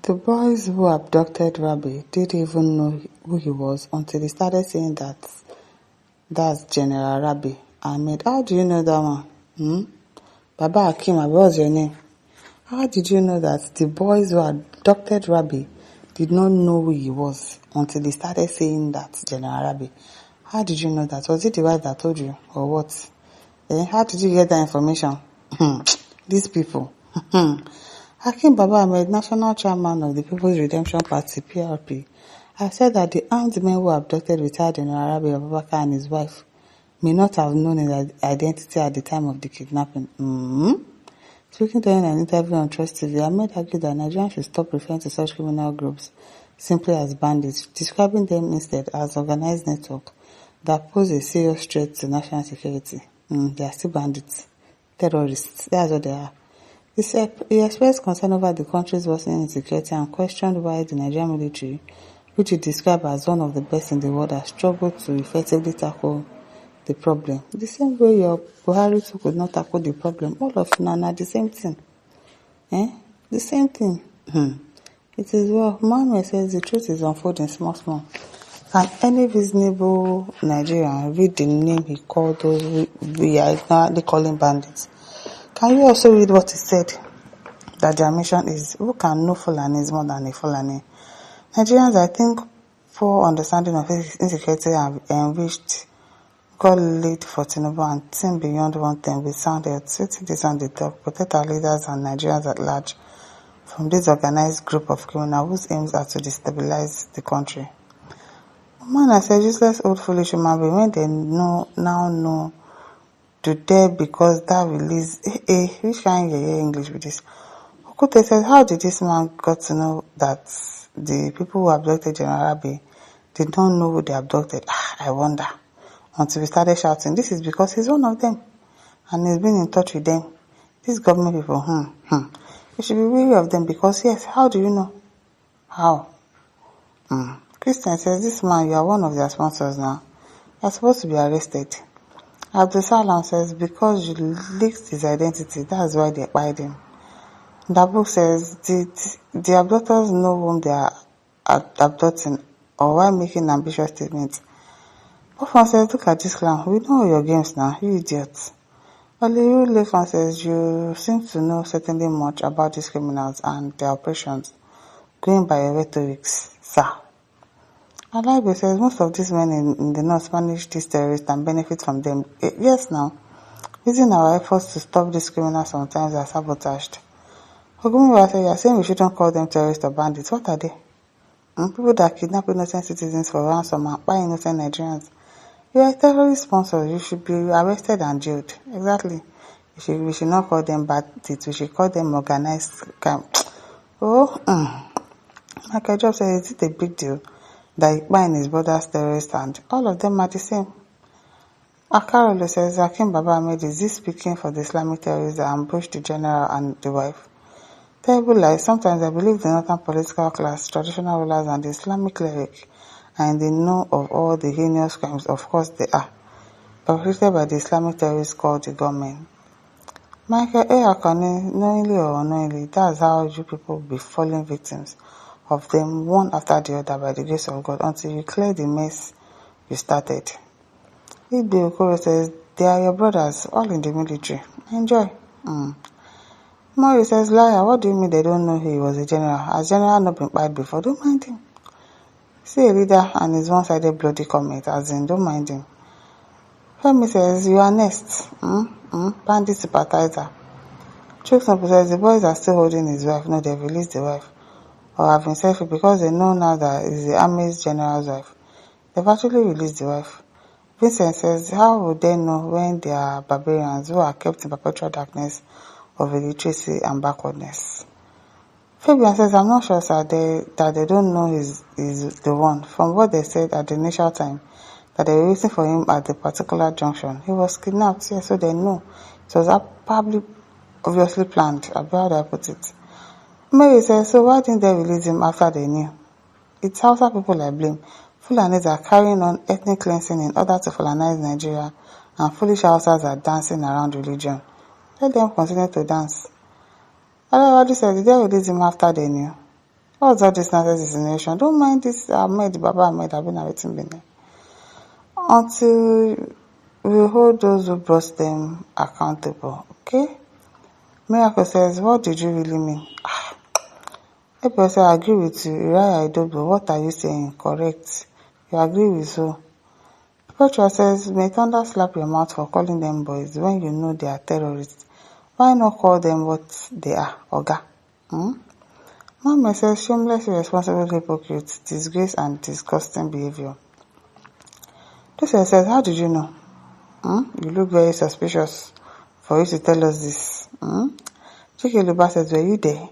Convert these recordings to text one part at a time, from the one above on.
The boys who abducted Rabe didn't even know who he was until they started saying that's General Rabe. Ahmed, how do you know that one? Baba Hakeem, what was your name? How did you know that the boys who abducted Rabe did not know who he was until they started saying that's General Rabe? How did you know that? Was it the wife that told you or what? How did you get that information? These people. Hakeem Baba Ahmed, national chairman of the People's Redemption Party, PRP, has said that the armed men who abducted retired General Rabe Abubakar and his wife may not have known his identity at the time of the kidnapping. Speaking during an interview on Trust TV, Ahmed argued that Nigerians should stop referring to such criminal groups simply as bandits, describing them instead as organized network that pose a serious threat to national security. They are still bandits, terrorists. That's what they are. He expressed concern over the country's worsening insecurity and questioned why the Nigerian military, which he described as one of the best in the world, has struggled to effectively tackle the problem. The same way your Buhari could not tackle the problem. All of you now the same thing. The same thing. It is well. Mohammed says the truth is unfolding small. Can any reasonable Nigerian read the name he called those we are ignorantly calling bandits? Can you also read what he said? That their mission is, who can know Fulani is more than a Fulani? Nigerians, I think, poor understanding of insecurity have enriched God lead for Tinubu and team beyond one thing with sound health. Sitting this on the top, protect our leaders and Nigerians at large from this organized group of criminals whose aims are to destabilize the country. Man, I said, useless old foolish human being, when they now know to dare because that release, which kind of English with this? Okute said, how did this man got to know that the people who abducted General Rabe did not know who they abducted? I wonder. Until we started shouting, this is because he's one of them and he's been in touch with them. These government people, you should be wary of them because yes, how do you know? How? Christian says, this man, you are one of their sponsors now. You are supposed to be arrested. Abdul Salam says, because you leaked his identity, that's why they acquired him. The book says, the abductors know whom they are abducting or why making ambitious statements. Often says, look at this clown, we know your games now, you idiots. Oliru Lefan says, you seem to know certainly much about these criminals and their operations, going by your rhetorics, sir. Rabe says, most of these men in the north manage these terrorists and benefit from them. Yes, now. Using our efforts to stop these criminals sometimes are sabotaged. Ogumiwa said, you're saying we shouldn't call them terrorists or bandits. What are they? People that kidnap innocent citizens for ransom and buy innocent Nigerians. You are a terrorist sponsor. You should be arrested and jailed. Exactly. We should not call them bandits. We should call them organized crime. Michael Job says, is it a big deal that Iqbal and his brothers terrorists and all of them are the same? Akarolo says, Hakeem Baba Ahmed, is this speaking for the Islamic terrorists that ambushed the general and the wife? Terrible lies. Sometimes I believe the northern political class, traditional rulers and the Islamic cleric are in the know of all the heinous crimes. Of course they are, perpetrated by the Islamic terrorists called the government. Michael A. Akane, knowingly or unknowingly, that's how you people will be falling victims of them one after the other by the grace of God until you clear the mess you started. Ibe Okoro says, they are your brothers, all in the military. Enjoy. Mori says, liar, what do you mean they don't know he was a general? Has general not been fired before? Don't mind him. See a leader and his one-sided bloody comment, as in, don't mind him. Femi says, you are next. Bandit sympathizer. Chuknopu says, the boys are still holding his wife. No, they've released the wife. Or have been selfie because they know now that it's the Army's general's wife. They've actually released the wife. Vincent says, how would they know when they are barbarians who are kept in perpetual darkness of illiteracy and backwardness? Fabian says, I'm not sure, sir, that they don't know he's the one. From what they said at the initial time, that they were waiting for him at the particular junction. He was kidnapped, yes, so they know. It was probably obviously planned, about how do I put it. Mary says, so why didn't they release him after they knew? It's Hausa people I blame. Fulanis are carrying on ethnic cleansing in order to Fulanize Nigeria, and foolish Hausas are dancing around religion. Let them continue to dance. Alawadi said, did they release him after they knew? What's all this nonsense insinuation? Don't mind this Ahmed, Baba Ahmed, I've been waiting been there. Until we hold those who brought them accountable, okay? Miracle says, what did you really mean? April says, I agree with you. Uriah Idobo, what are you saying? Correct. You agree with who? Petra says, may thunder slap your mouth for calling them boys when you know they are terrorists. Why not call them what they are, Oga? Mama says, shameless, irresponsible hypocrites, disgrace and disgusting behavior. Lucia says, how did you know? You look very suspicious for you to tell us this. Chike Luba says, were you there?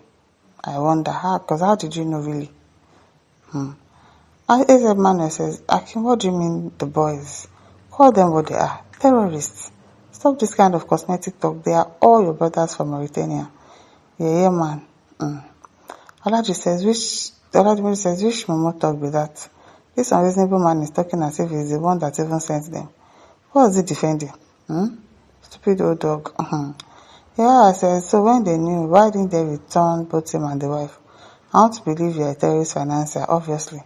I wonder how, because how did you know really? AZ Manuel says, Hakeem, what do you mean the boys? Call them what they are, terrorists. Stop this kind of cosmetic talk. They are all your brothers from Mauritania. Yeah, man. Olaji says, which Momo talk be that? This unreasonable man is talking as if he's the one that even sent them. What is he defending? Stupid old dog. Yeah, I said, so when they knew, why didn't they return both him and the wife? I want to believe you're a terrorist financier, obviously.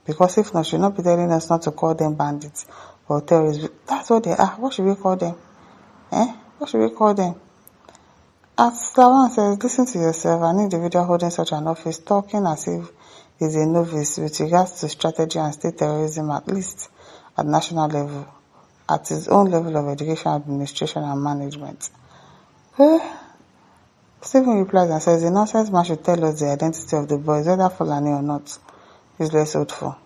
Because if not, you'll not be telling us not to call them bandits or terrorists. That's what they are. What should we call them? What should we call them? As Lawan says, listen to yourself. An individual holding such an office talking as if he's a novice with regards to strategy and state terrorism, at least at national level, at his own level of education, administration, and management. Stephen replies and says, the nonsense man should tell us the identity of the boys, whether Fulani or not. Useless hopeful.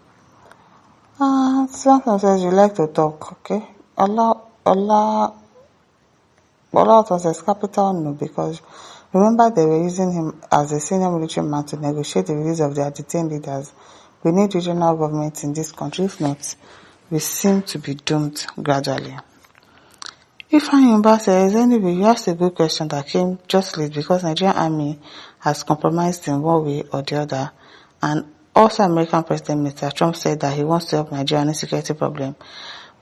Samson says, you like to talk, okay? Allah says capital no, because remember they were using him as a senior military man to negotiate the release of their detained leaders. We need regional governments in this country. If not, we seem to be doomed gradually. Ifeanyi says, anyway, you asked a good question that came just late because Nigerian army has compromised in one way or the other, and also American President Mr. Trump said that he wants to help Nigeria on a security problem.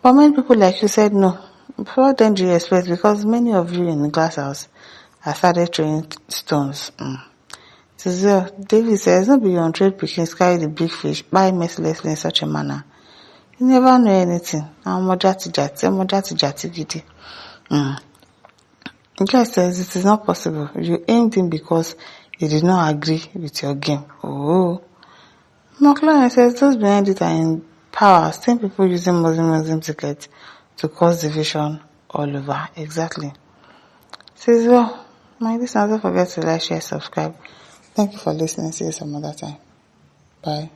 But many people like you said no. What then do you expect? Because many of you in the glass house have started throwing stones. So David says, no be on trade pickings carry the big fish, buy mercilessly in such a manner. You never know anything. Gidi. The guy says it is not possible. You aimed him because he did not agree with your game. McLaren says those behind it are in power, same people using Muslim tickets to cause division all over. Exactly. Says, well, my listeners, don't forget to like, share, subscribe. Thank you for listening. See you some other time. Bye.